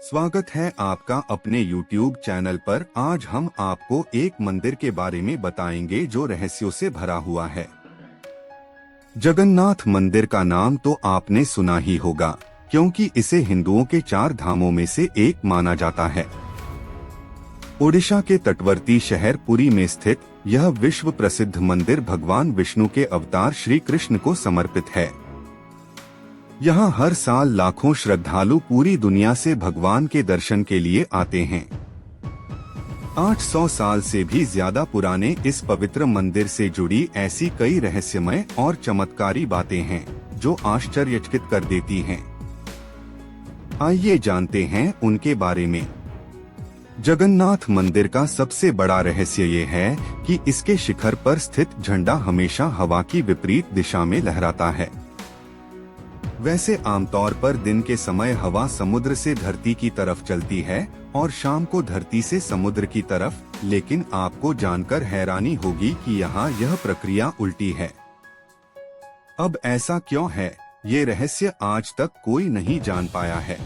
स्वागत है आपका अपने YouTube चैनल पर। आज हम आपको एक मंदिर के बारे में बताएंगे जो रहस्यों से भरा हुआ है। जगन्नाथ मंदिर का नाम तो आपने सुना ही होगा, क्योंकि इसे हिंदुओं के 4 धामों में से एक माना जाता है। ओडिशा के तटवर्ती शहर पुरी में स्थित यह विश्व प्रसिद्ध मंदिर भगवान विष्णु के अवतार श्री कृष्ण को समर्पित है। यहाँ हर साल लाखों श्रद्धालु पूरी दुनिया से भगवान के दर्शन के लिए आते हैं। 800 साल से भी ज्यादा पुराने इस पवित्र मंदिर से जुड़ी ऐसी कई रहस्यमय और चमत्कारी बातें हैं जो आश्चर्यचकित कर देती हैं। आइए जानते हैं उनके बारे में। जगन्नाथ मंदिर का सबसे बड़ा रहस्य ये है कि इसके शिखर पर स्थित झंडा हमेशा हवा की विपरीत दिशा में लहराता है। वैसे आमतौर पर दिन के समय हवा समुद्र से धरती की तरफ चलती है और शाम को धरती से समुद्र की तरफ, लेकिन आपको जानकर हैरानी होगी कि यहाँ यह प्रक्रिया उल्टी है। अब ऐसा क्यों है, ये रहस्य आज तक कोई नहीं जान पाया है।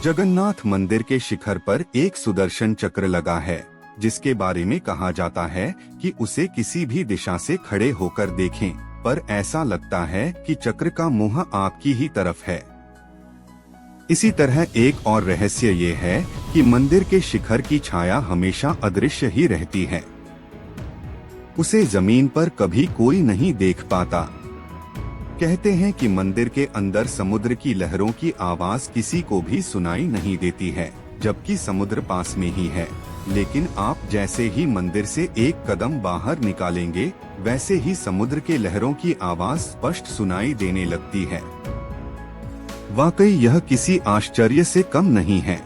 जगन्नाथ मंदिर के शिखर पर एक सुदर्शन चक्र लगा है, जिसके बारे में कहा जाता है कि उसे किसी भी दिशा से खड़े होकर देखें, पर ऐसा लगता है कि चक्र का मुंह आपकी ही तरफ है। इसी तरह एक और रहस्य ये है कि मंदिर के शिखर की छाया हमेशा अदृश्य ही रहती है। उसे जमीन पर कभी कोई नहीं देख पाता। कहते हैं कि मंदिर के अंदर समुद्र की लहरों की आवाज किसी को भी सुनाई नहीं देती है, जबकि समुद्र पास में ही है। लेकिन आप जैसे ही मंदिर से एक कदम बाहर निकालेंगे, वैसे ही समुद्र के लहरों की आवाज स्पष्ट सुनाई देने लगती है। वाकई यह किसी आश्चर्य से कम नहीं है।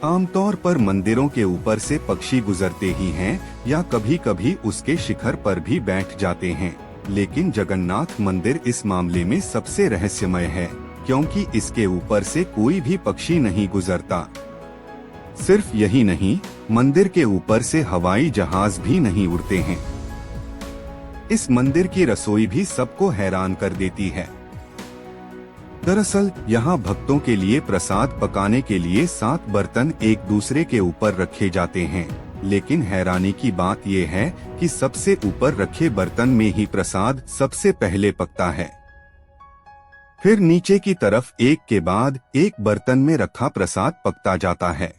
आमतौर पर मंदिरों के ऊपर से पक्षी गुजरते ही हैं या कभी कभी उसके शिखर पर भी बैठ जाते हैं, लेकिन जगन्नाथ मंदिर इस मामले में सबसे रहस्यमय है, क्योंकि इसके ऊपर से कोई भी पक्षी नहीं गुजरता। सिर्फ यही नहीं, मंदिर के ऊपर से हवाई जहाज भी नहीं उड़ते हैं। इस मंदिर की रसोई भी सबको हैरान कर देती है। दरअसल यहाँ भक्तों के लिए प्रसाद पकाने के लिए 7 बर्तन एक दूसरे के ऊपर रखे जाते हैं, लेकिन हैरानी की बात यह है कि सबसे ऊपर रखे बर्तन में ही प्रसाद सबसे पहले पकता है। फिर नीचे की तरफ एक के बाद एक बर्तन में रखा प्रसाद पकता जाता है।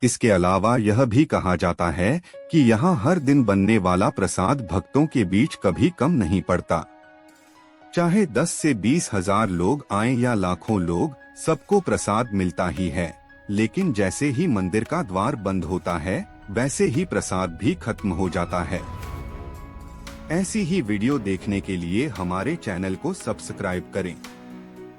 इसके अलावा यह भी कहा जाता है कि यहाँ हर दिन बनने वाला प्रसाद भक्तों के बीच कभी कम नहीं पड़ता। चाहे 10 से 20 हजार लोग आए या लाखों लोग, सबको प्रसाद मिलता ही है। लेकिन जैसे ही मंदिर का द्वार बंद होता है, वैसे ही प्रसाद भी खत्म हो जाता है। ऐसी ही वीडियो देखने के लिए हमारे चैनल को सब्सक्राइब करें।